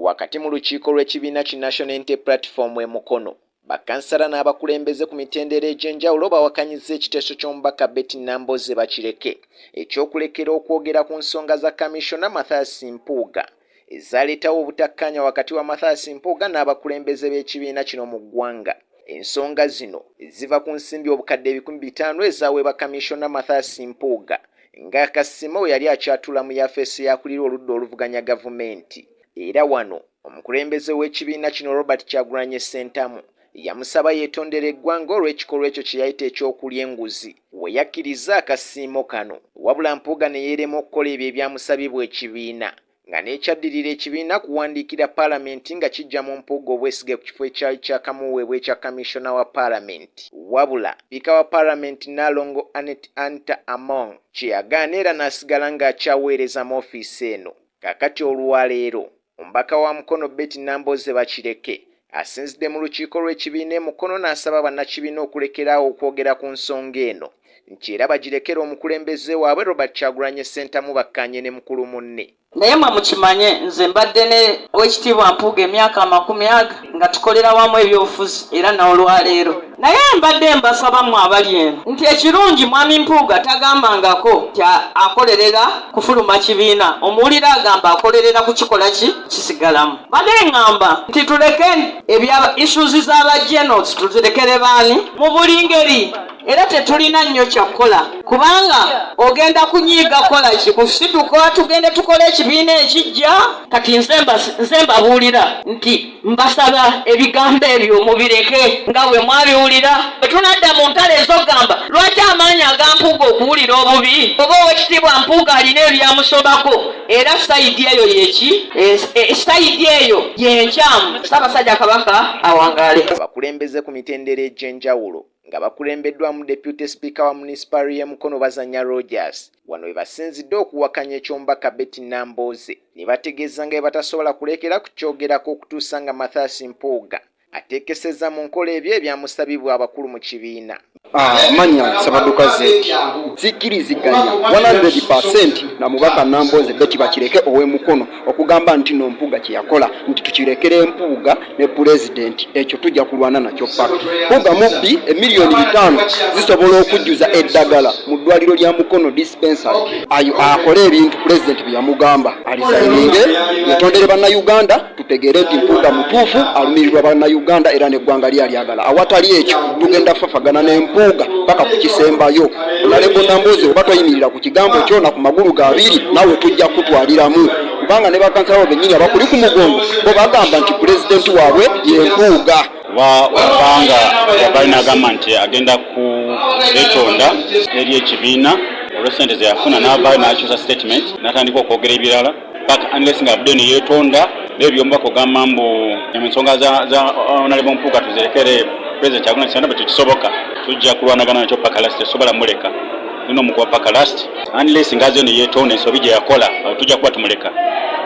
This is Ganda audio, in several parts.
wakati mu lukiiko lw'ekibiina ki National Unity Platform e Mukono bakansala n'abakulembeze ku mitendera egy'enjawulo bawakanyizza ekiteeso ky'omubaka Betty Nambooze Bakireke ekyokulekera okwogera ku nsonga za Kamisona Mathias Mpuuga ezaleetawo obutakkaanya wakati wa Mathias Mpuuga n'abakulembeze b'ekibiina kino mu ggwanga. Ensonga zino ziva ku nsimbi obukadde 500 ezaweebwa Kamisona Mathias Mpuuga nga Kasimo we yali akyatula mu yafeesi yakulira oludda oluvuganya gavumenti. Era wano omukulembeze w'ekibiina kino Robert Kyagulanyi Ssentamu yamusaba yeetondera eggwanga olw'ekikolwa ekyo kye yayita ekyokulya enguzi we yakkiriza akasiimo kano, wabula Mpuuga ne yeerema okukola ebyo ebyamusabibwa ekibiina nga n'ekyaddirira ekibiina kuwandiikira Paalamenti nga kijja mu Mpuuga obwesige ku kifo ekyali kyakamuweebwa ekya Kamisona wa Paalamenti. Wabula Sipiika wa Paalamenti Nalongo Anet Anta Among kye yagaana era n'asigala ng'akyaweereza mu ofiisi eno. Kaakati olwaleero omubaka wa Mukono Betty Nambooze Bakireke asinzidde mu lukiiko lw'ekibiina e Mukono n'asaba bannakibiina okulekeraawo okwogera ku nsonga eno nti era bagirekera omukulembeze waabwe Robert Kyagulanyi Ssentamu bakkaanye ne mukulu munne. Naye mwe mukimanye nze mbadde ne Oweekitiibwa Mpuuga emyaka 40 nga tukolera wamu ebyobufuzi era n'olwaleero. Naye mbadde mbasaba mu abali eno nti ekirungi mwami Mpuuga tagambangako nti akolerera kufuluma kibiina, omuwulira agamba akolerera kukikola kisigalamu. Badde ngamba nti tuleke ebya issues z'abajenals tuzirekere baani mu buli ngeri, era tetulina nnyo kyakukola kubanga ogenda kunyiiga kola kikusituka tugende tukole ekibiina ekijja. Kati nze mbabuulira nti mbasaba ebigambo ebyo mubireke nga bwe mwabiwulira. Bwe tunadda mu ntalo ez'ogamba lwaki amaanyi aga Mpuuga okuwulira obubi, oba Oweekitiibwa Mpuuga alina ebyamusobako era sayidi eyo yeki sayidi eyo yenkyamu. Ssaabasajja Kabaka awangaale. Abakulembeze ku mitendera egy'enjawulo nga bakulembeddwamu Deputy Speaker wa Municipal y'e Mukono Bazanya Rogers wano we basinzidde okuwakanya eky'omubaka Betty Nambooze ne bategeeza nga batasobola kulekera kukyogerako okutuusa nga Mathias Mpuuga ateekesezza mu nkola ebyo ebyamusabibwa abakulu mu kibiina. Manya Sabaduka Zeki zikkiriziganya 100% na mubaka Nambooze Betty Bakireke ow'e Mukono okugamba nti no Mpuuga kye yakola nti tukirekere Mpuuga ne President ekyo tujja kulwana nakyo paka. Mpuuga mubbi $5,000,000 zisobola okujjuza eddagala mu ddwaliro lya Mukono dispensary akole ebintu President bye yamugamba alisayininge yetondere bannayuganda tutegeere nti Mpuuga mutuufu alumirirwa bannayuganda era n'eggwanga lyagala. Awatali ekyo tugenda fafagana ne Mpuuga paka kukisembayo. Olalepo Nambooze oba toyimirira ku kigambo kyo na ku magulu ga abiri nawe tujja kutwaliramu kubanga ne bakansalawo bennyini abakuli ku mugongo bo bagamba nti Pulezidenti waabwe ye Mpuuga. Wabanga yabalina agamba nti agenda kuleetonda eri ekibiina olw'essente ze yafuna n'avaayo n'akyusa statement n'atandika okwogera ebirala paka unless nga abudde ne yeetonda n'ebyomubaka ogamba mbu ensonga za Honorable Mpuuga tuzirekere President Kyagulanyi Ssentamu bwe kisoboka tujja kulwanagana nakyo paka last tesobola muleka nino mukuba paka last unless ngaze ne yeetonda ensobi gye yakola tujja kuba tumuleka.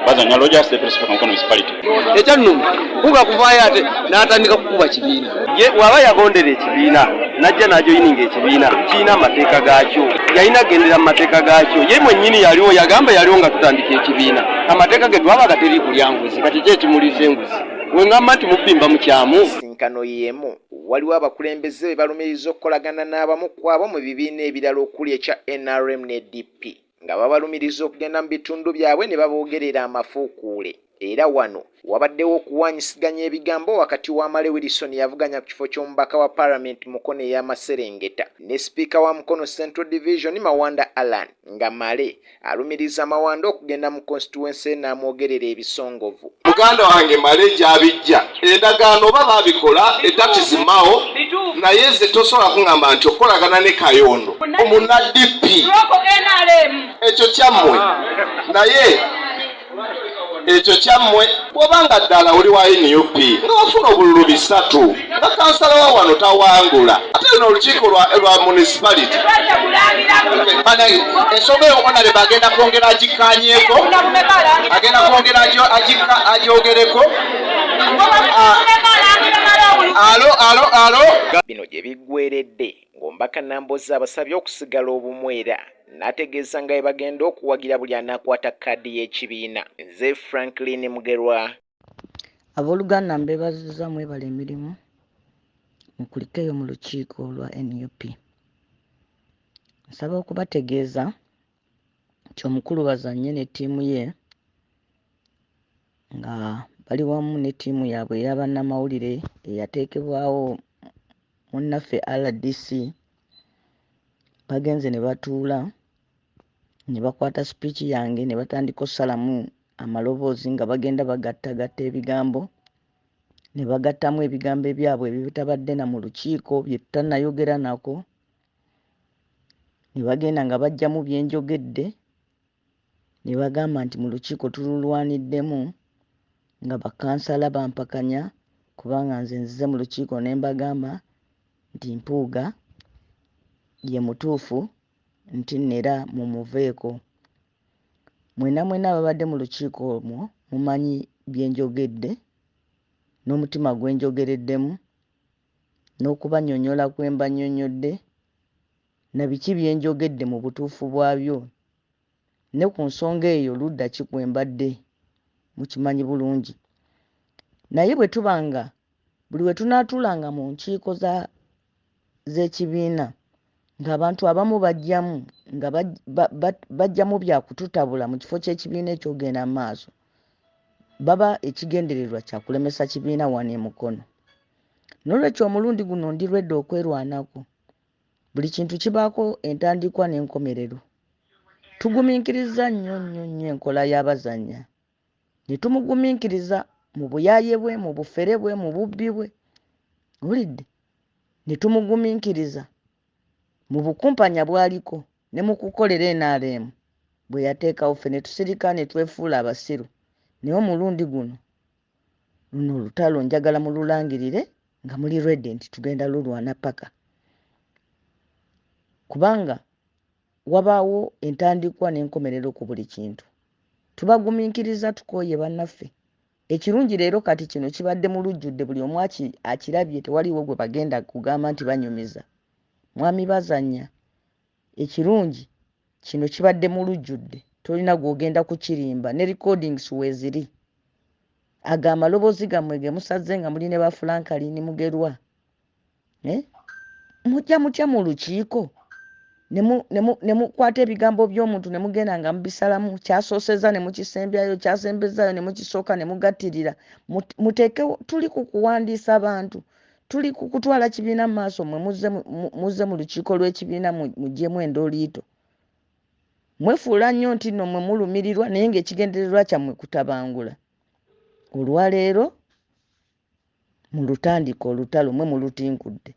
Bazanya Rogers the principal Mukono municipality. Ekyanuma Mpuuga kuvaayo ate n'atandika kukuba kibiina. Ye waba yagondera ekibiina najja najo yininga ekibiina kiina amateeka gaakyo yalina gendera mu mateeka gaakyo. Ye mwennyini yaliwo yagamba yaliwo nga tutandika ekibiina amateeka ge twabaga teri kulya nguzi kati kye kimuliisa enguzi wengamba nti mubbimba mukyamu. Sinkano y'emu waliwo abakulembeze be balumiriza okukolagana n'abamu ku abo mu bibiina ebirala okuli ekya NRM ne DP nga babalumiriza okugenda mu bitundu byabwe ne baboogerera amafuukuule. Era wano wabaddewo okuwanyisiganya ebigambo wakati wa Male Wilson yavuganya ku kifo ky'omubaka wa Parliament Mukono ey'Amaserengeta ne Sipiika wa Mukono Central Division Mawanda Alan nga Male alumiriza Mawanda okugenda mu constituency n'amwogerera ebisongovu. Muganda wange Male gy'abijja endagaano oba baabikola etatizimaawo naye nze tosobola kuŋŋamba nti okolagana ne Kayondo omuna DP ekyo kyammwe naye ekyo kyammwe bw'obanga ddala oli wa NUP nga wafuna obululu 3 nga kansala wa wano tawangula ate n'olukiiko lwa municipality ensonga eyo onale bagenda kwongera agikkaanyeeko agenda kwongera agyogereko. Alo bino gye biggweeredde ng'omubaka Nambooze abasabye okusigala obumwera n'ategeeza nga bagenda okuwagira buli anaakwata kkaadi y'ekibiina. Nze Franklin Mugerwa. Abooluganda mbeebazizza mwebala emirimu mukulikeyo mu lukiiko lwa NUP. Nsaba okubategeeza nti omukulu Bazannye ne ttiimu ye nga bali wamu ne ttiimu yaabwe ey'abannamawulire eyateekebwawo munnaffe RDC bagenze ne batuula ne bakwata sipiiki yange ne batandika ossalamu amaloboozi nga bagenda bagattagatta ebigambo ne bagattamu ebigambo ebyabwe ebitabadde na mu lukiiko bye tutannayogera nako ne bagenda nga bajjamu bye njogedde ne bagamba nti mu lukiiko tululwaniddemu nga bakansala bampakanya kubanga nze nzize mu lukiiko ne mbagamba nti Mpuuga ye mutuufu nti nera mumuveeko. Mwena ababadde mu lukiiko omwo mumanyi bye njogedde n'omutima gwe njogereddemu n'okubanyonnyola kwe mbanyonnyodde na biki bye njogedde mu butuufu bwabyo ne ku nsonga eyo ludda ki kwe mbadde mukimanyi bulungi. Naye bwe tubanga buli we tunaatuulanga mu nkiiko z'ekibiina ng'abantu abamu bajjamu nga bajjamu bya kututabula mu kifo ky'ekibiina ekyogenda mu maaso, baba ekigendererwa kya kulemesa kibiina wano e Mukono. N'olwekyo omulundi guno ndirwedde okwerwanako. Buli kintu kibaako entandikwa n'enkomerero. Tugumiikiriza nnyo enkola y'Abazanya. Ne tumugumiikiriza mu buyaaye bwe, mu bufere bwe, mu bubbi bwe. Wulidde? Ne tumugumiikiriza mu bukumpanya bwaliko ne mu kukolera NRM bwe yateekawo ffe ne tusirika ne twefuula abasiru. Naye omulundi guno luno olutalo njagala mululangirire nga muli redde nti tugenda lulwana paka. Kubanga wabaawo entandikwa n'enkomerero ku buli kintu. Tubagumiikiriza tukooye bannaffe. Ekirungi leero kati kino kibadde mu lujjudde buli omu akirabye tewaliwo gwe bagenda kugamba nti banyumiza. Mwami Bazanya, ekirungi kino kibadde mu lujjudde tolina gw'ogenda kukirimba ne recordings weeziri. Ago amaloboozi gammwe ge musazze nga muli ne ba Franklin Mugerwa. Mujja mutya mu lukiiko ne mukwata ebigambo by'omuntu ne mugenda nga mubisalamu kyasooseza ne mukisembyayo kyasembezaayo ne mukisooka ne mugattirira. Muteekewo tuli ku kuwandiisa bantu. Tuli ku kutwala kibiina mu maaso mwe muzze mu lukiiko lw'ekibiina muggyemu endooliito. Mwefuula nnyo nti nno mwe mulumirirwa naye ng'ekigendererwa kyammwe kutabangula. Olwaleero mu lutandika olutalo mwe mulutinkudde.